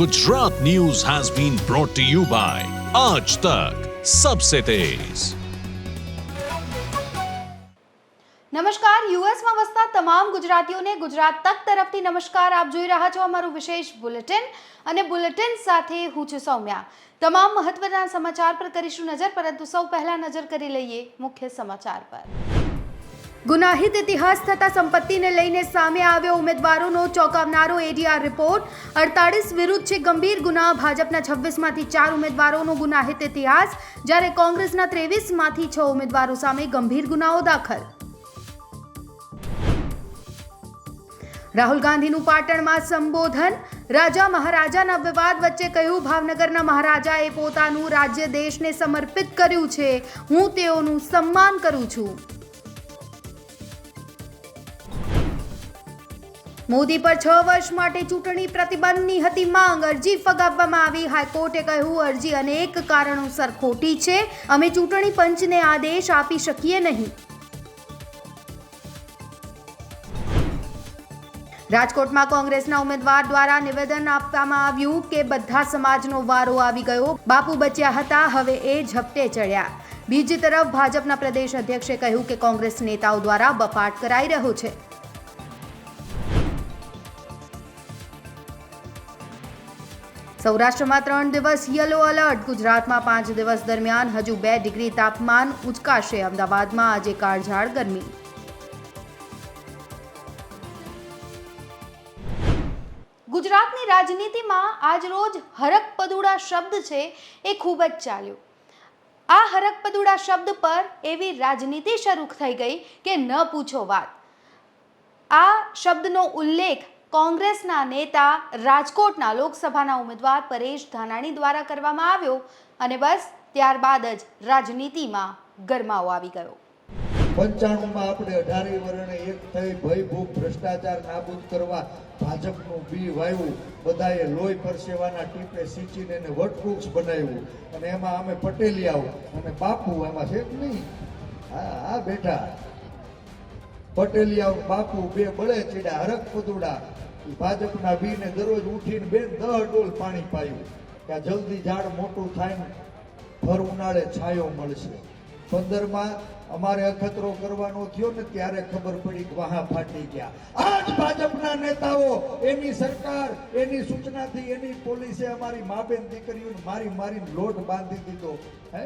Gujarat News has been brought to you by Aaj Tak, सबसे तेज। નમસ્કાર, યુએસમાં વસતા તમામ ગુજરાતીઓને ગુજરાત તક તરફથી નમસ્કાર। આપ જોઈ રહ્યા છો અમારું વિશેષ બુલેટિન અને બુલેટિન સાથે હું છું સૌમ્યા। તમામ મહત્વના સમાચાર પર કરીશું નજર, પરંતુ સૌ પહેલા નજર કરી લઈએ મુખ્ય સમાચાર પર। ગુનાહિત ઇતિહાસ થતા સંપત્તિને લઈને સામે આવ્યો ઉમેદવારોનો ચોંકાવનારો એડીઆર રિપોર્ટ। 48 વિરુદ્ધ છે ગંભીર ગુના। ભાજપના 26માંથી 4 ઉમેદવારોનો ગુનાહિત ઇતિહાસ, જ્યારે કોંગ્રેસના 23માંથી 6 ઉમેદવારો સામે ગંભીર ગુનાઓ દાખલ। રાહુલ ગાંધીનું પાટણમાં સંબોધન। રાજા મહારાજાના વિવાદ વચ્ચે કહ્યું, ભાવનગરના મહારાજાએ પોતાનું રાજ્ય દેશને સમર્પિત કર્યું છે, હું તેઓનું સન્માન કરું છું। મોદી પર 6 વર્ષ માટે ચૂંટણી પ્રતિબંધની હતી માંગ, અરજી ફગાવવામાં આવી। હાઈકોર્ટે કહ્યું, અરજી અનેક કારણોસર ખોટી છે, અમે ચૂંટણી પંચને આદેશ આપી શકીએ નહીં। રાજકોટમાં કોંગ્રેસના ઉમેદવાર દ્વારા નિવેદન આપવામાં આવ્યું કે બધા સમાજનો વારો આવી ગયો, બાપુ બચ્યા હતા, હવે એ ઝપટે ચડ્યા। બીજી તરફ ભાજપના પ્રદેશ અધ્યક્ષે કહ્યું કે કોંગ્રેસ નેતાઓ દ્વારા બફાટ કરાઈ રહ્યો છે। સૌરાષ્ટ્રમાં 3 દિવસ યલો એલર્ટ। ગુજરાતમાં 5 દિવસ દરમિયાન હજુ 2 ડિગ્રી તાપમાન ઉંચકાશે। અમદાવાદમાં આજે કાળઝાળ ગરમી। ગુજરાતની રાજનીતિમાં આજ રોજ હરકપદુડા શબ્દ છે એ ખૂબ જ ચાલ્યો। આ હરકપદુડા શબ્દ પર એવી રાજનીતિ શરૂ થઈ ગઈ કે ન પૂછો વાત। આ શબ્દનો ઉલ્લેખ કોંગ્રેસના નેતા રાજકોટના લોકસભાના ઉમેદવાર પરેશ ધાનાણી દ્વારા કરવામાં આવ્યો અને બસ ત્યારબાદ જ રાજનીતિમાં ગરમાવો આવી ગયો। 95માં આપણે 18 વર્ણે એક થઈ ભય ભૂખ ભ્રષ્ટાચાર નાબૂદ કરવા ભાજપનું બી વાવ્યું। બધાએ લોહી પરસેવાના ટીપે સિંચીને એને વટવૃક્ષ બનાવ્યું અને એમાં અમે પટેલિયાઓ અને બાપુ એમાં છે જ નહીં, હા બેઠા પટેલિયાઓ બાપુ બે બળે ચડ્યા। હરકપદુડા ભાજપના બીને દરરોજ ઉઠીને 10 ડોલ પાણી પાયું કે જલ્દી ઝાડ મોટું થાય ને ભર ઉનાળે છાયો મળશે। 15માં અમારે અખતરો કરવાનો થયો ને ત્યારે ખબર પડી કે વાહા ફાટી ગયા। આજ ભાજપના નેતાઓ, એની સરકાર, એની સૂચનાથી એની પોલીસે અમારી મા બેન દીકરીઓને મારીને લોટ બાંધી દીધો। હે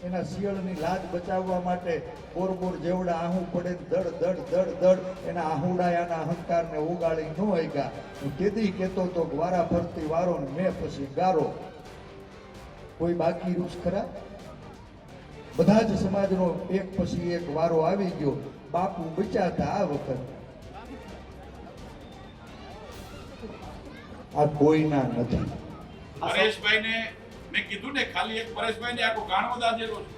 એના શિયાળની લાજ બચાવવા માટે બોર જેવડા આહું પડે દડ એના આહુડા એના અહંકારને ઉગાડી ન હોય। હું કેદી કહેતો તો વારા ફરતી વારો ને મેં પછી ગારો, કોઈ બાકી રૂસ ખરા? બધા જ સમાજનો એક પછી એક વારો આવી ગયો। બાપુ બચાતા આ વખત આ કોઈના નથી। પરેશભાઈને મેં કીધું ને, ખાલી એક પરેશભાઈ ને આખો ગાણો દાજેલો છે।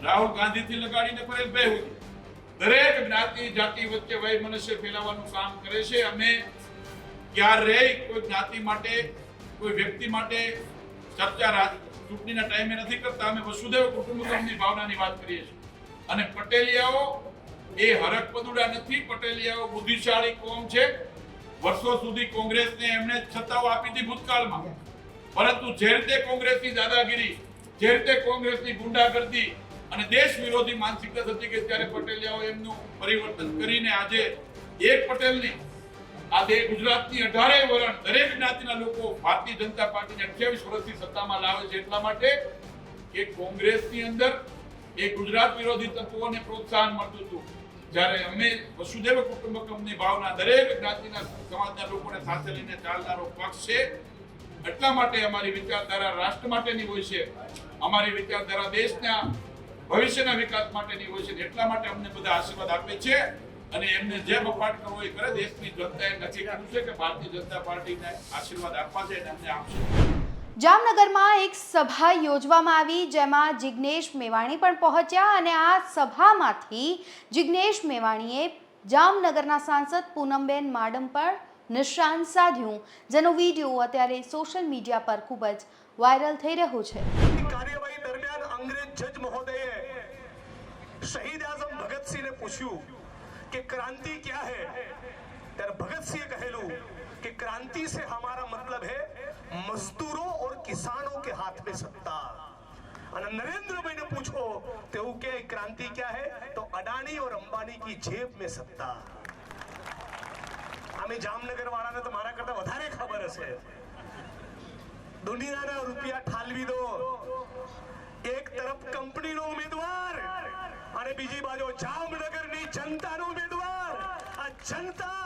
રાહુલ ગાંધી થી લગાડીને પરેશભાઈ સુધી દરેક જ્ઞાતિ જાતિ વચ્ચે વય મનુષ્ય ફેલાવવાનું કામ કરે છે। અમે ક્યારેય કોઈ જ્ઞાતિ માટે, કોઈ વ્યક્તિ માટે ચર્ચા ચૂંટણીના ટાઈમે નથી કરતા। અમે વસુધૈવ કુટુંબકમની ભાવનાની વાત કરીએ છીએ। અને પટેલિયાઓ એ હરકપદુડા નથી, પટેલિયાઓ બુદ્ધિશાળી કોમ છે। વર્ષો સુધી કોંગ્રેસને એમણે છતાઓ આપી હતી ભૂતકાળમાં, પરંતુ જે રીતે કોંગ્રેસની દાદાગીરી, જે રીતે કોંગ્રેસની ગુંડાગર્દી અને દેશ વિરોધી માનસિકતા હતી કે ત્યારે પટેલિયાઓ એમનું પરિવર્તન કરીને આજે એક પટેલની આજે ગુજરાતની 18 વર્ણ દરેક જ્ઞાતિના લોકો ભારતીય જનતા પાર્ટીને 28 વર્ષથી સત્તામાં લાવે છે। એટલા માટે કે કોંગ્રેસની અંદર એ ગુજરાત વિરોધી તત્વોને પ્રોત્સાહન મળતું હતું, જ્યારે અમે વસુધૈવ કુટુંબકમની ભાવના દરેક જ્ઞાતિના સમાજના લોકોને સાથે લઈને ચાલનારો પક્ષ છે। એટલા માટે અમારી વિચારધારા રાષ્ટ્ર માટેની હોય છે, અમારી વિચારધારા દેશના ભવિષ્યના વિકાસ માટેની હોય છે। એટલા માટે અમને બધા આશીર્વાદ આપે છે અને એમને જે બફાટ કરવો એ કરે। દેશની જનતાએ નક્કી કર્યું છે કે ભારતીય જનતા પાર્ટીને આશીર્વાદ આપવા છે અને અમને આપશે। જામનગરમાં એક સભા યોજવામાં આવી, જેમાં જિગ્નેશ મેવાણી પણ પહોંચ્યા અને આ સભામાંથી જિગ્નેશ મેવાણીએ જામનગરના સાંસદ પૂનમબેન માડમ પર નિશાન સાધ્યું, જેનો વિડીયો અત્યારે સોશિયલ મીડિયા પર ખૂબ જ વાયરલ થઈ રહ્યો છે। કાર્યવાહી દરમિયાન અંગ્રેજ જજ મહોદયે શહીદ આઝમ ભગતસિંહને પૂછ્યું કે ક્રાંતિ क्या है, ત્યારે ભગતસિંહે કહેલું कि क्रांति से हमारा मतलब है मजदूरों और किसानों के हाथ में सत्ता। और नरेंद्र भाई ने पूछो तो क्या क्रांति क्या है, तो अडानी और अंबानी की जेब में सत्ता। हमें जामनगर वाला ने तो मारा करता વધારે ખબર હશે। દુનિયાના રૂપિયા ઠાલવી દો, એક તરફ કંપનીનો ઉમેદવાર અને બીજી બાજુ જામનગરની જનતાનો ઉમેદવાર। આ જનતા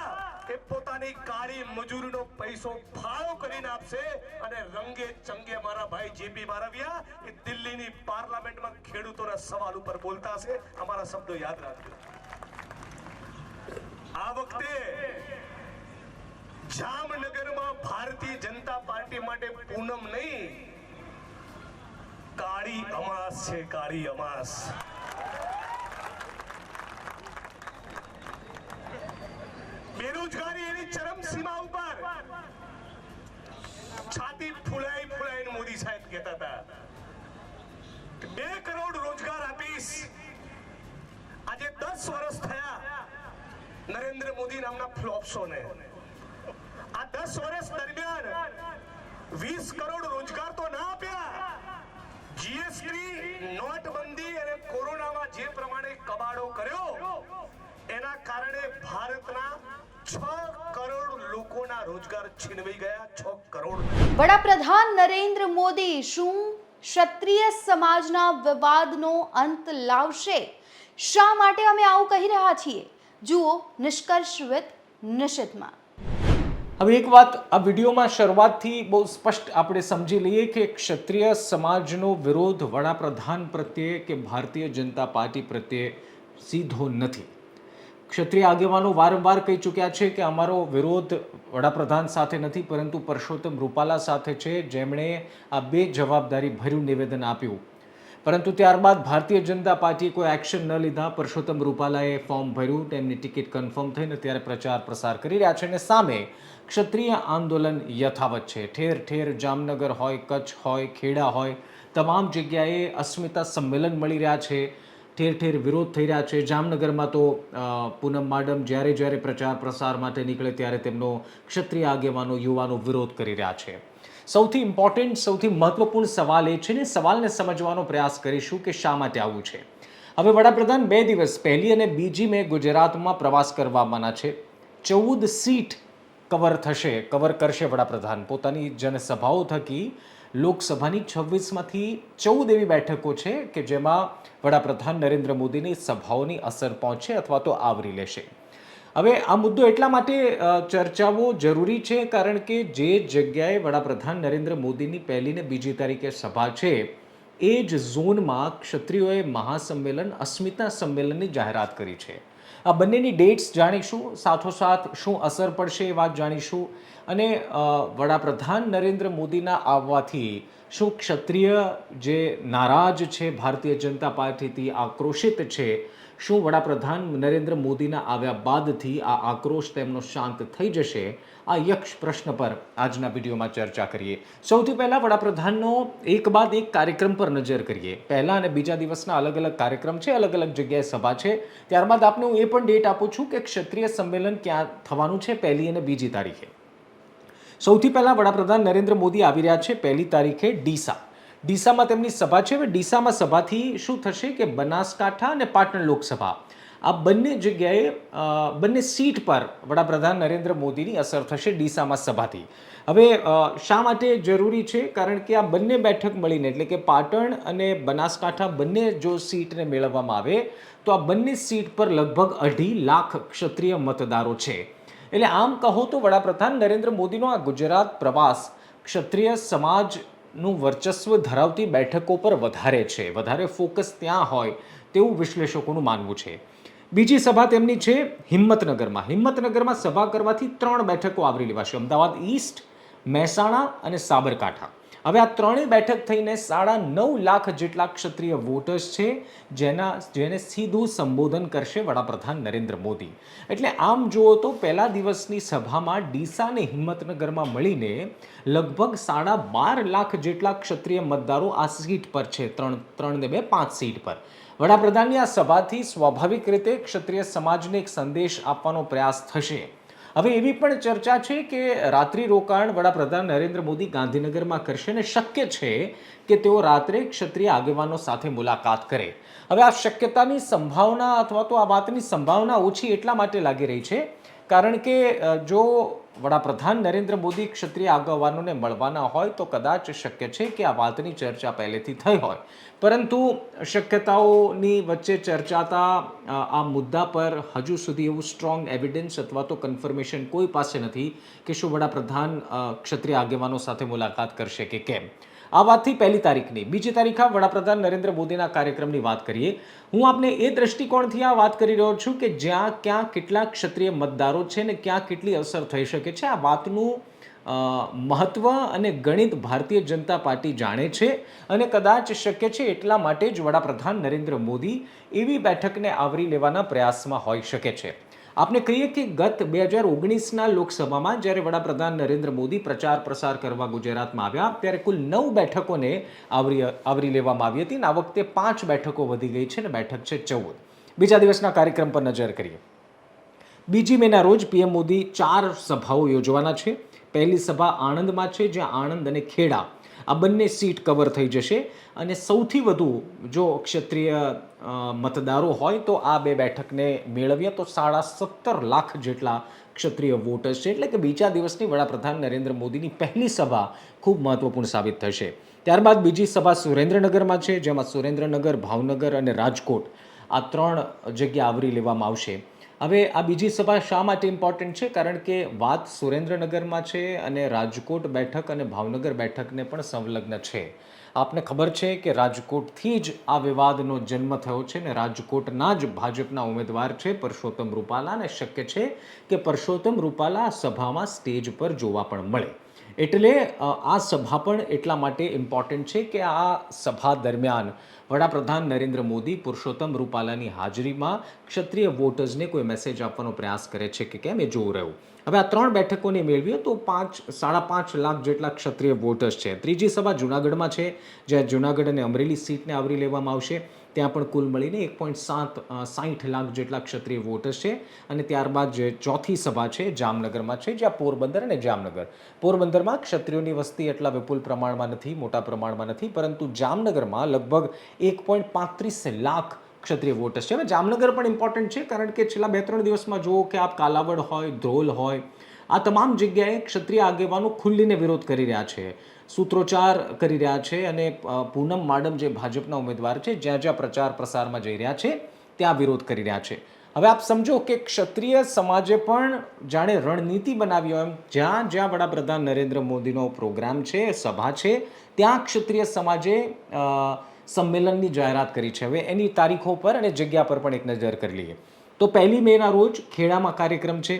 એ પોતાની કાળી મજૂરીનો પૈસો ફાળો કરીને આપશે અને રંગે ચંગે મારા ભાઈ જેપી બારવિયા એ દિલ્હીની પાર્લામેન્ટમાં ખેડૂતોના સવાલ ઉપર બોલતા હશે। અમારા શબ્દો યાદ રાખજો। આ વખતે જામનગરમાં ભારતીય જનતા પાર્ટી માટે પૂનમ નહીં, કાળી અમાસ છે, કાળી અમાસ। બેરોજગારી એની ચરમ સીમા ઉપર, છાતી ફૂલાઈ ફૂલાઈને મોદી સાહેબ કહેતા હતા 2 કરોડ રોજગાર આપીશ। આજે 10 વર્ષ થયા નરેન્દ્ર મોદી નામના ફ્લોપ્સોને। આ 10 વર્ષ દરમિયાન 20 કરોડ રોજગાર તો ના આપ્યા। જીએસટી, નોટબંધી અને કોરોનામાં જે પ્રમાણે કબાડો કર્યો એના કારણે ભારતના 6 કરોડ લોકોના રોજગાર છીનવાઈ ગયા। 6 કરોડ। વડાપ્રધાન નરેન્દ્ર મોદી શું ક્ષત્રિય સમાજના વિવાદનો અંત લાવશે? શા માટે અમે આવું કહી રહ્યા છીએ? જુઓ નિષ્કર્ષ વિથ નિશિતમાં। હવે એક વાત આ વિડીયોમાં શરૂઆતથી બહુ સ્પષ્ટ આપણે સમજી લઈએ કે ક્ષત્રિય સમાજનો વિરોધ વડાપ્રધાન પ્રત્યે કે ભારતીય જનતા પાર્ટી પ્રત્યે સીધો નથી। ક્ષત્રિય આગેવાનો વારંવાર કહી ચૂક્યા છે કે અમારો વિરોધ વડાપ્રધાન સાથે નથી પરંતુ પરસોત્તમ રૂપાલા સાથે છે, જેમણે આ બેજવાબદારી ભર્યું નિવેદન આપ્યું। પરંતુ ત્યારબાદ ભારતીય જનતા પાર્ટીએ કોઈ એક્શન ન લીધા। પરસોત્તમ રૂપાલાએ ફોર્મ ભર્યું, તેમની ટિકિટ કન્ફર્મ થઈને ત્યારે પ્રચાર પ્રસાર કરી રહ્યા છે અને સામે ક્ષત્રિય આંદોલન યથાવત છે। ઠેર ઠેર જામનગર હોય, કચ્છ હોય, ખેડા હોય, તમામ જગ્યાએ અસ્મિતા સંમેલન મળી રહ્યા છે। ઠેર ઠેર વિરોધ થઈ રહ્યા છે। જામનગરમાં તો પૂનમ માડમ જ્યારે જ્યારે પ્રચાર પ્રસાર માટે નીકળે ત્યારે તેમનો ક્ષત્રિય આગેવાનો યુવાનો વિરોધ કરી રહ્યા છે। સૌથી ઇમ્પોર્ટન્ટ, સૌથી મહત્વપૂર્ણ સવાલ એ છે ને સવાલને સમજવાનો પ્રયાસ કરીશું કે શા માટે આવું છે। હવે વડાપ્રધાન 2 દિવસ પહેલી અને બીજી મે ગુજરાતમાં પ્રવાસ કરવાના છે। 14 સીટ કવર કરશે વડાપ્રધાન પોતાની જનસભાઓ થકી। લોકસભાની 26માંથી 14 એવી બેઠકો છે કે જેમાં વડાપ્રધાન નરેન્દ્ર મોદીની સભાઓની અસર પહોંચે અથવા તો આવરી લેશે। હવે આ મુદ્દો એટલા માટે ચર્ચાવો જરૂરી છે કારણ કે જે જગ્યાએ વડાપ્રધાન નરેન્દ્ર મોદીની 1લી અને 2જી તારીખે સભા છે એ જ ઝોનમાં ક્ષત્રિયોએ મહાસંમેલન, અસ્મિતા સંમેલનની જાહેરાત કરી છે। આ બંનેની ડેટ્સ જાણીશું, સાથોસાથ શું અસર પડશે એ વાત જાણીશું અને વડાપ્રધાન નરેન્દ્ર મોદીના આવવાથી શું ક્ષત્રિય જે નારાજ છે, ભારતીય જનતા પાર્ટીથી આક્રોશિત છે, શું વડાપ્રધાન નરેન્દ્ર મોદીના આવ્યા બાદથી આ આક્રોશ તેમનો શાંત થઈ જશે? આ યક્ષ પ્રશ્ન પર આજના વિડીયોમાં ચર્ચા કરીએ। સૌથી પહેલા વડાપ્રધાનનો એક બાદ એક કાર્યક્રમ પર નજર કરીએ। પહેલા અને બીજા દિવસના અલગ અલગ કાર્યક્રમ છે, અલગ અલગ જગ્યાએ સભા છે। ત્યારબાદ આપને હું એ પણ ડેટ આપું છું કે ક્ષત્રિય સંમેલન ક્યાં થવાનું છે 1લી અને 2જી તારીખે। સૌથી પહેલા વડાપ્રધાન નરેન્દ્ર મોદી આવી રહ્યા છે 1લી તારીખે ડીસામાં તેમની સભા છે। હવે ડીસામાં સભાથી શું થશે કે બનાસકાંઠા અને પાટણ લોકસભા આ બંને જગ્યાએ બંને સીટ પર વડાપ્રધાન નરેન્દ્ર મોદીની અસર થશે ડીસામાં સભાથી। હવે શા માટે જરૂરી છે? કારણ કે આ બંને બેઠક મળીને એટલે કે પાટણ અને બનાસકાંઠા બંને જો સીટને મેળવવામાં આવે તો આ બંને સીટ પર લગભગ 2.5 લાખ ક્ષત્રિય મતદારો છે। એટલે આમ કહો તો વડાપ્રધાન નરેન્દ્ર મોદીનો આ ગુજરાત પ્રવાસ ક્ષત્રિય સમાજનું વર્ચસ્વ ધરાવતી બેઠકો પર વધારે છે, વધારે ફોકસ ત્યાં હોય તેવું વિશ્લેષકોનું માનવું છે। બીજી સભા તેમની છે હિંમતનગરમાં સભા કરવાથી 3 બેઠકો આવરી લેવાશે, અમદાવાદ ઈસ્ટ, મહેસાણા અને સાબરકાંઠા। હવે આ ત્રણેય બેઠક થઈને 9.5 લાખ જેટલા ક્ષત્રિય વોટર્સ છે જેને સીધું સંબોધન કરશે વડાપ્રધાન નરેન્દ્ર મોદી। એટલે આમ જુઓ તો પહેલા દિવસની સભામાં ડીસા અને હિંમતનગરમાં મળીને લગભગ 12.5 લાખ જેટલા ક્ષત્રિય મતદારો આ સીટ પર છે, 3 ને 2 5 સીટ પર। વડાપ્રધાનની આ સભાથી સ્વાભાવિક રીતે ક્ષત્રિય સમાજને એક સંદેશ આપવાનો પ્રયાસ થશે। હવે એવી પણ ચર્ચા છે કે રાત્રિ રોકાણ વડાપ્રધાન નરેન્દ્ર મોદી ગાંધીનગરમાં કરશે અને શક્ય છે કે તેઓ રાત્રે ક્ષત્રિય આગેવાનો સાથે મુલાકાત કરે. હવે આ શક્યતાની સંભાવના અથવા તો આ વાતની સંભાવના ઓછી એટલા માટે લાગી રહી છે કારણ કે જો વડાપ્રધાન નરેન્દ્ર મોદી ક્ષત્રિય આગેવાનોને મળવાના હોય તો કદાચ શક્ય છે કે આ વાતની ચર્ચા પહેલેથી થઈ હોય, પરંતુ શક્યતાઓની વચ્ચે ચર્ચાતા આ મુદ્દા પર હજુ સુધી એવું સ્ટ્રોંગ એવિડન્સ અથવા તો કન્ફર્મેશન કોઈ પાસે નથી કે શું વડાપ્રધાન ક્ષત્રિય આગેવાનો સાથે મુલાકાત કરશે કે કેમ. આ વાતથી પહેલી તારીખની. બીજી તારીખે વડાપ્રધાન નરેન્દ્ર મોદીના કાર્યક્રમની વાત કરીએ. હું આપને એ દ્રષ્ટિકોણથી આ વાત કરી રહ્યો છું કે જ્યાં ક્યાં કેટલા ક્ષત્રિય મતદારો છે ને ક્યાં કેટલી અસર થઈ શકે છે. આ વાતનું મહત્વ અને ગણિત ભારતીય જનતા પાર્ટી જાણે છે અને કદાચ શક્ય છે એટલા માટે જ વડાપ્રધાન નરેન્દ્ર મોદી એવી બેઠકને આવરી લેવાના પ્રયાસમાં હોઈ શકે છે. આપને કહીએ કે ગત 2019ના લોકસભામાં જ્યારે વડાપ્રધાન નરેન્દ્ર મોદી પ્રચાર પ્રસાર કરવા ગુજરાતમાં આવ્યા ત્યારે કુલ 9 બેઠકોને આવરી લેવામાં આવી હતી અને આ વખતે 5 બેઠકો વધી ગઈ છે અને બેઠક છે 14. બીજા દિવસના કાર્યક્રમ પર નજર કરીએ. 2 મેના રોજ પીએમ મોદી 4 સભાઓ યોજવાના છે. પહેલી સભા આણંદમાં છે જ્યાં આણંદ અને ખેડા આ બંને સીટ કવર થઈ જશે અને સૌથી વધુ જો ક્ષત્રિય મતદારો હોય તો આ 2 બેઠકને મેળવીએ તો 17.5 લાખ જેટલા ક્ષત્રિય વોટર્સ છે. એટલે કે બીજા દિવસની વડાપ્રધાન નરેન્દ્ર મોદીની પહેલી સભા ખૂબ મહત્વપૂર્ણ સાબિત થશે. ત્યારબાદ બીજી સભા સુરેન્દ્રનગરમાં છે જેમાં સુરેન્દ્રનગર, ભાવનગર અને રાજકોટ આ 3 જગ્યા આવરી લેવામાં આવશે. હવે આ બીજી સભા શા માટે ઇમ્પોર્ટન્ટ છે? કારણ કે વાત સુરેન્દ્રનગરમાં છે અને રાજકોટ બેઠક અને ભાવનગર બેઠકને પણ સંલગ્ન છે. આપને ખબર છે કે રાજકોટથી જ આ વિવાદનો જન્મ થયો છે ને રાજકોટના જ ભાજપના ઉમેદવાર છે પરસોત્તમ રૂપાલા અને શક્ય છે કે પરસોત્તમ રૂપાલા સભામાં સ્ટેજ પર જોવા પણ મળે. એટલે આ સભા પણ એટલા માટે ઇમ્પોર્ટન્ટ છે કે આ સભા દરમિયાન વડાપ્રધાન નરેન્દ્ર મોદી પુરુષોત્તમ રૂપાલાની હાજરીમાં ક્ષત્રિય વોટર્સને કોઈ મેસેજ આપવાનો પ્રયાસ કરે છે કે કેમ એ જોવું રહ્યું. હવે આ 3 બેઠકોને મેળવીએ તો 5.5 લાખ જેટલા ક્ષત્રિય વોટર્સ છે. ત્રીજી સભા જૂનાગઢમાં છે જ્યાં જૂનાગઢ અને અમરેલી સીટને આવરી લેવામાં આવશે. ત્યાં પણ કુલ મળીને 1.60 લાખ જેટલા ક્ષત્રિય વોટર્સ છે. અને ત્યારબાદ જે ચોથી સભા છે જામનગરમાં છે જ્યાં પોરબંદર અને જામનગર. પોરબંદરમાં ક્ષત્રિયોની વસ્તી એટલા વિપુલ પ્રમાણમાં નથી, મોટા પ્રમાણમાં નથી, પરંતુ જામનગરમાં લગભગ 1.35 લાખ ક્ષત્રિય વોટર્સ છે. હવે જામનગર પણ ઇમ્પોર્ટન્ટ છે કારણ કે છેલ્લા 2-3 દિવસમાં જુઓ કે આપ કાલાવડ હોય, ધ્રોલ હોય, આ તમામ જગ્યાએ ક્ષત્રિય આગેવાનો ખુલ્લીને વિરોધ કરી રહ્યા છે, સૂત્રોચ્ચાર કરી રહ્યા છે અને પૂનમ માડમ જે ભાજપના ઉમેદવાર છે જ્યાં જ્યાં પ્રચાર પ્રસારમાં જઈ રહ્યા છે ત્યાં વિરોધ કરી રહ્યા છે. હવે આપ સમજો કે ક્ષત્રિય સમાજે પણ જાણે રણનીતિ બનાવી હોય એમ જ્યાં જ્યાં વડાપ્રધાન નરેન્દ્ર મોદીનો પ્રોગ્રામ છે, સભા છે, ત્યાં ક્ષત્રિય સમાજે સંમેલનની જાહેરાત કરી છે. હવે એની તારીખો પર અને જગ્યા પર પણ એક નજર કરી લઈએ તો 1 મેના રોજ ખેડામાં કાર્યક્રમ છે,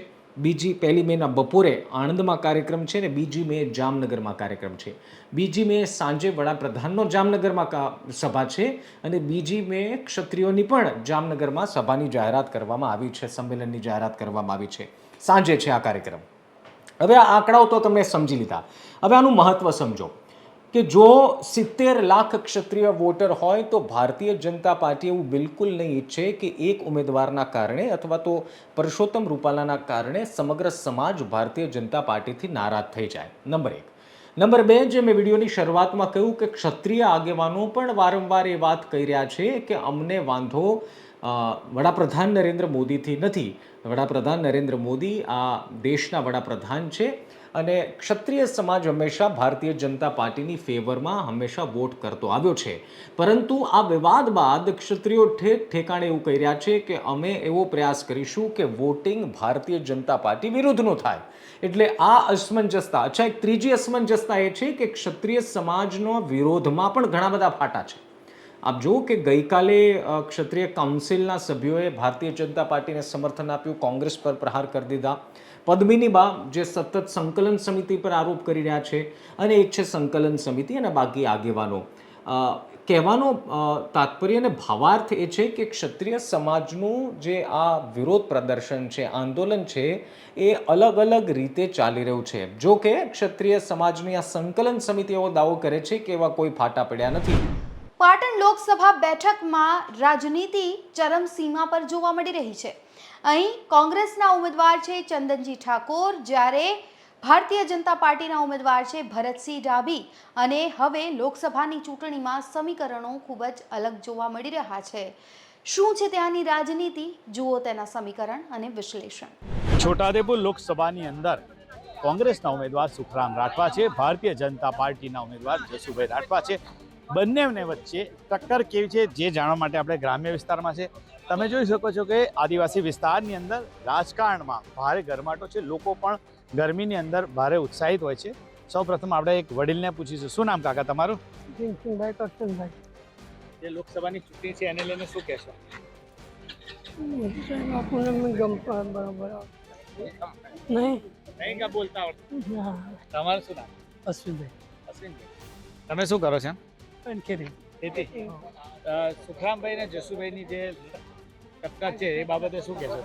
1 મેના બપોરે આણંદમાં કાર્યક્રમ છે અને 2 મે જામનગરમાં કાર્યક્રમ છે. 2 મે સાંજે વડાપ્રધાનનો જામનગરમાં સભા છે અને 2 મે ક્ષત્રિયોની પણ જામનગરમાં સભાની જાહેરાત કરવામાં આવી છે, સંમેલનની જાહેરાત કરવામાં આવી છે. સાંજે છે આ કાર્યક્રમ. હવે આ આંકડાઓ તો તમે સમજી લીધા. હવે આનું મહત્વ સમજો કે જો 70 લાખ ક્ષત્રિય વોટર હોય તો ભારતીય જનતા પાર્ટી એવું બિલકુલ નહીં ઈચ્છે કે એક ઉમેદવારના કારણે અથવા તો પરસોત્તમ રૂપાલાના કારણે સમગ્ર સમાજ ભારતીય જનતા પાર્ટીથી નારાજ થઈ જાય. નંબર 1. નંબર 2, જે મેં વિડીયોની શરૂઆતમાં કહ્યું કે ક્ષત્રિય આગેવાનો પણ વારંવાર એ વાત કહી રહ્યા છે કે અમને વાંધો વડાપ્રધાન નરેન્દ્ર મોદીથી નથી. વડાપ્રધાન નરેન્દ્ર મોદી આ દેશના વડાપ્રધાન છે અને ક્ષત્રિય સમાજ હંમેશા ભારતીય જનતા પાર્ટીની ફેવરમાં હંમેશા વોટ કરતો આવ્યો છે. પરંતુ આ વિવાદ બાદ ક્ષત્રિયો ઠેકાણે એવું કહી રહ્યા છે કે અમે એવો પ્રયાસ કરીશું કે વોટિંગ ભારતીય જનતા પાર્ટી વિરુદ્ધનું થાય. એટલે આ અસમંજસતા. અચ્છા, એક ત્રીજી અસમંજસતા એ છે કે ક્ષત્રિય સમાજનો વિરોધમાં પણ ઘણા બધા ફાટા છે. આપ જુઓ કે ગઈકાલે ક્ષત્રિય કાઉન્સિલના સભ્યોએ ભારતીય જનતા પાર્ટીને સમર્થન આપ્યું, કોંગ્રેસ પર પ્રહાર કરી દીધા. પદ્મિની બા જે સતત સંકલન સમિતિ પર આરોપ કરી રહ્યા છે અને એક છે સંકલન સમિતિ અને બાકી આગેવાનો. કહેવાનો તાત્પર્ય અને ભાવાર્થ એ છે કે ક્ષત્રિય સમાજનું જે આ વિરોધ પ્રદર્શન છે, આંદોલન છે, એ અલગ અલગ રીતે ચાલી રહ્યું છે. જો કે ક્ષત્રિય સમાજની આ સંકલન સમિતિ એવો દાવો કરે છે કે એવા કોઈ ફાટા પડ્યા નથી. પાટણ લોકસભા બેઠકમાં રાજનીતિ ચરમસીમા પર જોવા મળી રહી છે. અહીં કોંગ્રેસના ઉમેદવાર છે ચંદનજી ઠાકોર, જ્યારે ભારતીય જનતા પાર્ટીના ઉમેદવાર છે ભરતસિંહ ડાભી. અને હવે લોકસભાની ચૂંટણીમાં સમીકરણો ખૂબ જ અલગ જોવા મળી રહ્યા છે. શું છે ત્યાંની રાજનીતિ? જુઓ તેના સમીકરણ અને વિશ્લેષણ. છોટાઉદેપુર લોકસભાની અંદર કોંગ્રેસના ઉમેદવાર સુખરામ રાઠવા છે, ભારતીય જનતા પાર્ટીના ઉમેદવાર જસુભાઈ રાઠવા છે. બંનેને વચ્ચે ટક્કર કેવી છે જે જાણવા માટે આપણે ગ્રામ્ય વિસ્તારમાં છે. તમે જોઈ શકો છો કે આદિવાસી વિસ્તારની અંદર રાજકારણમાં ભારે ગરમાટો છે. લોકો પણ ગરમીની અંદર ભારે ઉત્સાહિત હોય છે. સૌપ્રથમ આપણે એક વડીલને પૂછીશું. શું નામ કાકા તમારું? ભીમસિંહભાઈ કરશનભાઈ. જે લોકસભાની ચૂંટણી છે એને લઈને શું કહેશો? આપણને ગમતા બરાબર નહીં નહીં કા બોલતા આવડતું. હા. તમારું શું નામ? અશ્વિનભાઈ અશ્વિનભાઈ, તમે શું કરો છો? ખેતી. ખેતી. સુખરામભાઈ ને જસુભાઈની જે ટક્કર છે એ બાબતે શું કહેશો?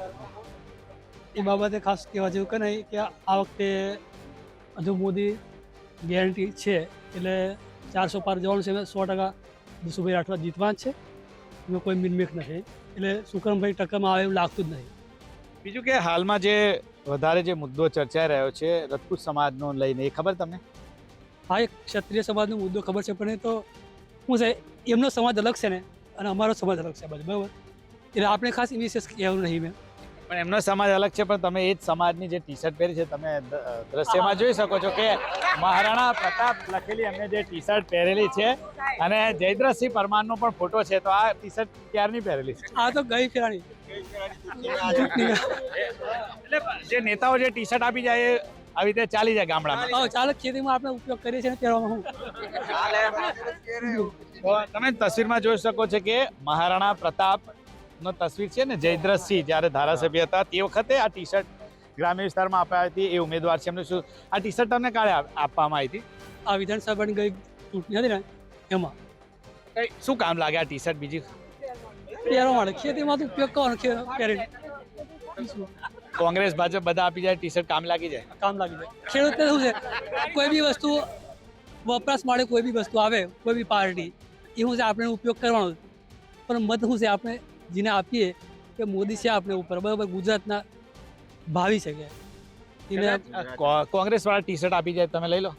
એ બાબતે ખાસ કહેવા જેવું કે નહીં કે આ વખતે હજુ મોદી ગેરંટી છે એટલે 400 પાર જવાનું છે. 100% જસુભાઈ રાઠવા જીતવા જ છે. એમાં કોઈ મિનમેક નથી. એટલે સુખરામભાઈ ટક્કરમાં આવે એવું લાગતું જ નહીં. બીજું કે હાલમાં જે વધારે જે મુદ્દો ચર્ચાઈ રહ્યો છે રજપૂત સમાજનો લઈને, એ ખબર તમને? હા, એક ક્ષત્રિય સમાજનો મુદ્દો ખબર છે, પણ એ તો શું છે, એમનો સમાજ અલગ છે ને અને અમારો સમાજ અલગ છે બધું, બરાબર. એટલે આપણે ખાસ એ વિશેષ કહેવું નહીં. મેં પણ એમનો સમાજ અલગ છે, પણ તમે એ જ સમાજની જે ટી શર્ટ પહેરી છે તમે દ્રશ્યમાં જોઈ શકો છો કે મહારાણા પ્રતાપ લખેલી એમને જે ટી શર્ટ પહેરેલી છે અને જયદ્રથસિંહ પરમારનો પણ ફોટો છે. તો આ ટી શર્ટ ક્યારની પહેરેલી છે? આ તો ગઈ ફેરાણી. એટલે જે નેતાઓ જે ટી શર્ટ આપી જાય એ આવી રીતે ચાલી જાય ગામડામાં. હા, ચાલો ખેતીમાં આપણે ઉપયોગ કરીએ છીએ ને પહેરવામાં તો તમે તસવીરમાં જોઈ શકો છો કે મહારાણા પ્રતાપ નો તસવીર છે ને, જયદ્રથસિંહ જ્યારે ધારાસભ્ય હતા તે વખતે આ ટી શર્ટ ગ્રામ્ય વિસ્તારમાં અપાઈ હતી. એ ઉમેદવાર છે એમને શું આ ટી શર્ટ તમને કાળે આપવામાં આવી હતી? આ વિધાનસભાની ગઈ ચૂંટણી હતી ને એમાં. શું કામ લાગે આ ટી શર્ટ? બીજી પહેરવા માટે ખેતીમાં તો ઉપયોગ કરવાનો પહેરીને કોંગ્રેસ ભાજપ બધા આપી જાય ટી શર્ટ કામ લાગી જાય? કામ લાગી જાય. ખેડૂતને શું છે, કોઈ બી વસ્તુ વપરાશ માટે કોઈ બી વસ્તુ આવે, કોઈ બી પાર્ટી, એ શું છે આપણે ઉપયોગ કરવાનો. પણ મત શું છે આપણે જેને આપીએ કે મોદી છે આપણે ઉપર, બરાબર, ગુજરાતના ભાવિ છે કે એને કોંગ્રેસ વાળા ટી શર્ટ આપી જાય તમે લઈ લો?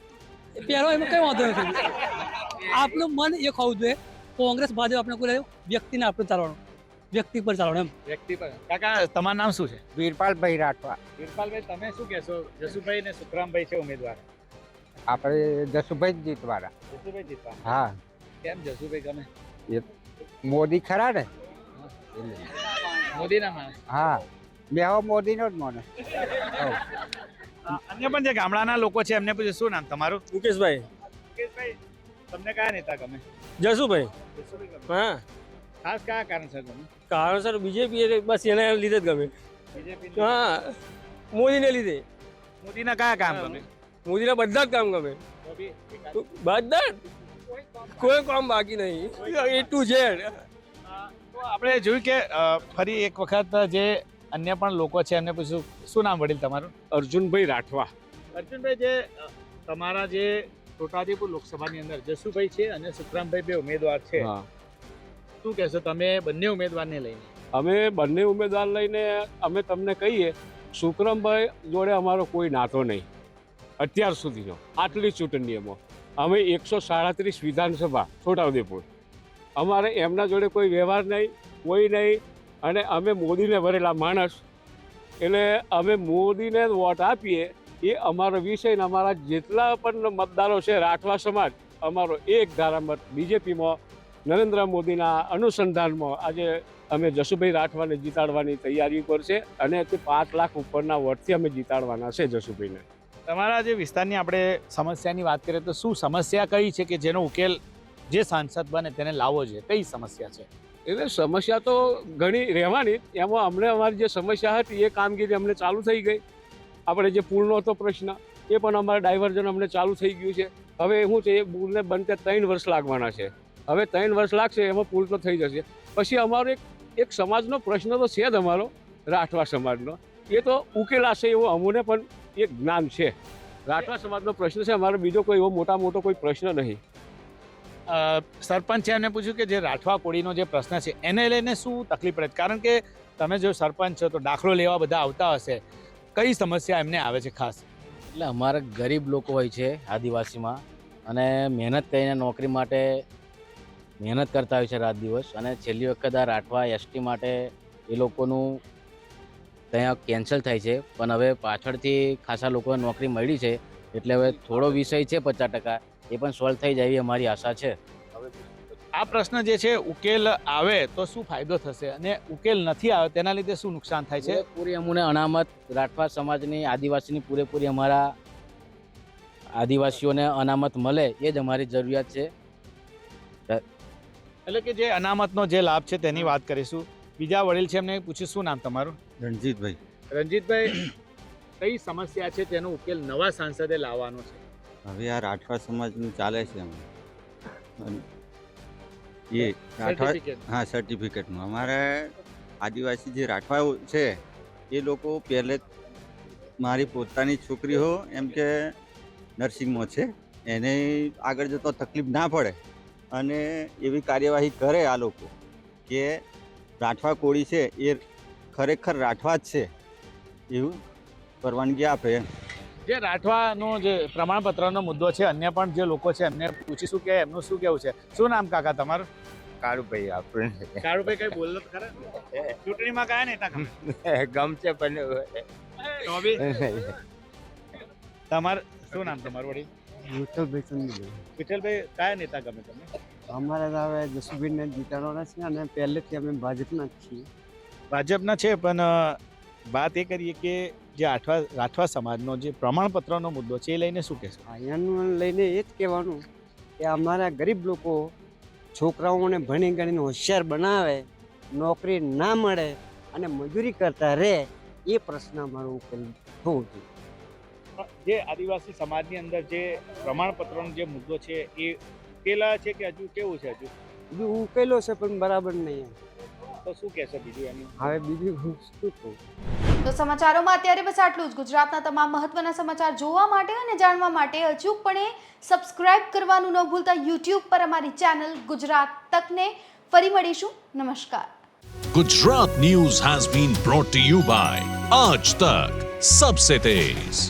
પહેરવા એમાં કઈ વાંધો નથી. આપણું મન એક હોવું જોઈએ. કોંગ્રેસ ભાજપ આપણે કોઈ વ્યક્તિને આપણે ચાલવાનું, વ્યક્તિ પર ચાલવાનું એમ. વ્યક્તિ પર. કાકા તમારું નામ શું છે? વીરપાલભાઈ રાઠવા. વીરપાલભાઈ, તમે શું કહેશો? જસુભાઈ ને સુખરામભાઈ છે ઉમેદવાર. આપણે જસુભાઈ જ જીતવાના. જસુભાઈ જીતવા? હા. કેમ જસુભાઈ ગમે? મોદી ખરા ને. મોદીના માણસ? હા, બેહો મોદીનો જ માણસ. અન્ય પણ જે ગામડાના લોકો છે એમને પૂછે. શું નામ તમારું? મુકેશભાઈ. મુકેશભાઈ, તમને કયા નેતા ગમે? જસુભાઈ. જસુભાઈ ગમે. હા. ખાસ કયા કારણસર ગમે? કારણસર બીજેપી, બસ એના લીધે જ ગમે. બીજેપી? હા, મોદીને લીધે. મોદીના કયા કામ ગમે? મોદીના બધા જ કામ ગમે. બધા જ. કોઈ કામ બાકી નહીં. એ ટુ ઝેડ. તો આપણે જોયું કે ફરી એક વખત જે અન્ય પણ લોકો છે એમને પૂછ્યું. શું નામ વડીલ તમારું? અર્જુનભાઈ રાઠવા. અર્જુનભાઈ, જે તમારા જે છોટાઉદેપુર લોકસભાની અંદર જસુભાઈ છે અને સુખરામભાઈ બે ઉમેદવાર છે, હા, શું કહેશો તમે બંને ઉમેદવારને લઈને? અમે બંને ઉમેદવાર લઈને અમે તમને કહીએ, સુખરામભાઈ જોડે અમારો કોઈ નાતો નહીં અત્યાર સુધીનો. આટલી ચૂંટણીઓમાં અમે 137 વિધાનસભા છોટાઉદેપુર, અમારે એમના જોડે કોઈ વ્યવહાર નહીં, કોઈ નહીં. અને અમે મોદીને વરેલા માણસ, એટલે અમે મોદીને વોટ આપીએ. એ અમારો વિષય ને અમારા જેટલા પણ મતદારો છે રાઠવા સમાજ, અમારો એક ધારા મત બીજેપીમાં નરેન્દ્ર મોદીના અનુસંધાનમાં આજે અમે જસુભાઈ રાઠવાને જીતાડવાની તૈયારી કરશે અને તે 5 લાખ ઉપરના વોટથી અમે જીતાડવાના છે જસુભાઈને. તમારા જે વિસ્તારની આપણે સમસ્યાની વાત કરીએ તો શું સમસ્યા કઈ છે કે જેનો ઉકેલ જે સાંસદ બને તેને લાવવો જોઈએ? કઈ સમસ્યા છે? એટલે સમસ્યા તો ઘણી રહેવાની. એમાં અમને અમારી જે સમસ્યા હતી એ કામગીરી અમને ચાલુ થઈ ગઈ. આપણે જે પુલનો હતો પ્રશ્ન, એ પણ અમારે ડાયવર્ઝન અમને ચાલુ થઈ ગયું છે. હવે શું છે, એ પુલને બનતે 3 વર્ષ લાગવાના છે. હવે 3 વર્ષ લાગશે, એમાં પુલ તો થઈ જશે. પછી અમારો એક સમાજનો પ્રશ્ન તો છે જ અમારો, રાઠવા સમાજનો, એ તો ઉકેલાશે એવું અમને પણ એક જ્ઞાન છે. રાઠવા સમાજનો પ્રશ્ન છે, અમારો બીજો કોઈ એવો મોટો કોઈ પ્રશ્ન નહીં. સરપંચ છે એમને પૂછ્યું કે જે રાઠવા કોળીનો જે પ્રશ્ન છે એને લઈને શું તકલીફ પડે? કારણ કે તમે જો સરપંચ છો તો દાખલો લેવા બધા આવતા હશે, કઈ સમસ્યા એમને આવે છે ખાસ? એટલે અમારા ગરીબ લોકો હોય છે આદિવાસીમાં, અને મહેનત કરીને નોકરી માટે મહેનત કરતા હોય છે રાત દિવસ, અને છેલ્લી વખત આ રાઠવા એસટી માટે એ લોકોનું ત્યાં કેન્સલ થાય છે, પણ હવે પાછળથી ખાસા લોકોને નોકરી મળી છે, એટલે હવે થોડો વિષય છે 50%, એ પણ સોલ્વ થઈ જાય એવી અમારી આશા છે. આ પ્રશ્ન જે છે ઉકેલ આવે તો શું ફાયદો થશે, અને ઉકેલ નથી આવે તેના લીધે શું નુકસાન થાય છે? પૂરી અમને અનામત રાઠવા સમાજની આદિવાસીની પૂરેપૂરી અમારા આદિવાસીઓને અનામત મળે એ જ અમારી જરૂરિયાત છે. એટલે કે જે અનામતનો જે લાભ છે તેની વાત કરીશું. બીજા વડીલ છે, એમને પૂછ્યું શું નામ તમારું? રણજીતભાઈ. રણજીતભાઈ, કઈ સમસ્યા છે તેનો ઉકેલ નવા સાંસદે લાવવાનો છે? હવે આ રાઠવા સમાજનું ચાલે છે એ રાઠવા, હા, સર્ટિફિકેટનું. અમારે આદિવાસી જે રાઠવાઓ છે એ લોકો પહેલે મારી પોતાની છોકરી હો એમ કે નર્સિંગમાં છે, એને આગળ જતો તકલીફ ના પડે અને એવી કાર્યવાહી કરે આ લોકો કે રાઠવા કોળી છે એ ખરેખર રાઠવા જ છે એવું પરવાનગી આપે. જે રાઠવાનો જે પ્રમાણપત્રનો મુદ્દો છે, અન્ય પણ જે લોકો છે એમને પૂછીશું કે એમનું શું કેવું છે. શું નામ કાકા તમારું? કાળુભાઈ આપણે કાળુભાઈ, કઈ બોલો તો ખરા. ચૂંટણીમાં કયા નેતા ગમશે પણ તો બી તમારું શું નામ તમારું વડીલ? વિઠ્ઠલભાઈ ચંદુભાઈ. વિઠ્ઠલભાઈ, કયા નેતા ગમે તમને? અમારે તો હવે જસુભાઈને જીતાડવાના છે, અને પહેલેથી અમે ભાજપના જ છીએ. ભાજપના છે, પણ વાત એ કરીએ કે જે રાઠવા સમાજનો જે પ્રમાણપત્રનો મુદ્દો છે એ લઈને શું કહેશો? અહીંયાનું લઈને એ જ કહેવાનું કે અમારા ગરીબ લોકો છોકરાઓને ભણી ગણીને હોશિયાર બનાવે, નોકરી ના મળે અને મજૂરી કરતા રહે, એ પ્રશ્ન અમારો ઉકેલ થવો જોઈએ. જે આદિવાસી સમાજની અંદર જે પ્રમાણપત્રનો જે મુદ્દો છે એ ઉકેલા છે કે હજુ કેવું છે? હજુ ઉકેલો છે પણ બરાબર નહીં. તો શું કહેશો બીજું એનું? હવે બીજું શું કહું? તો સમાચારોમાં અત્યારે બસ આટલું જ. ગુજરાતના તમામ મહત્વના સમાચાર જોવા માટે અને જાણવા માટે અચૂકપણે સબસ્ક્રાઇબ કરવાનું ન ભૂલતા YouTube પર અમારી ચેનલ ગુજરાત તકને. ફરી મળીશું. નમસ્કાર. Gujarat News has been brought to you by Aaj Tak, Sabse Tez.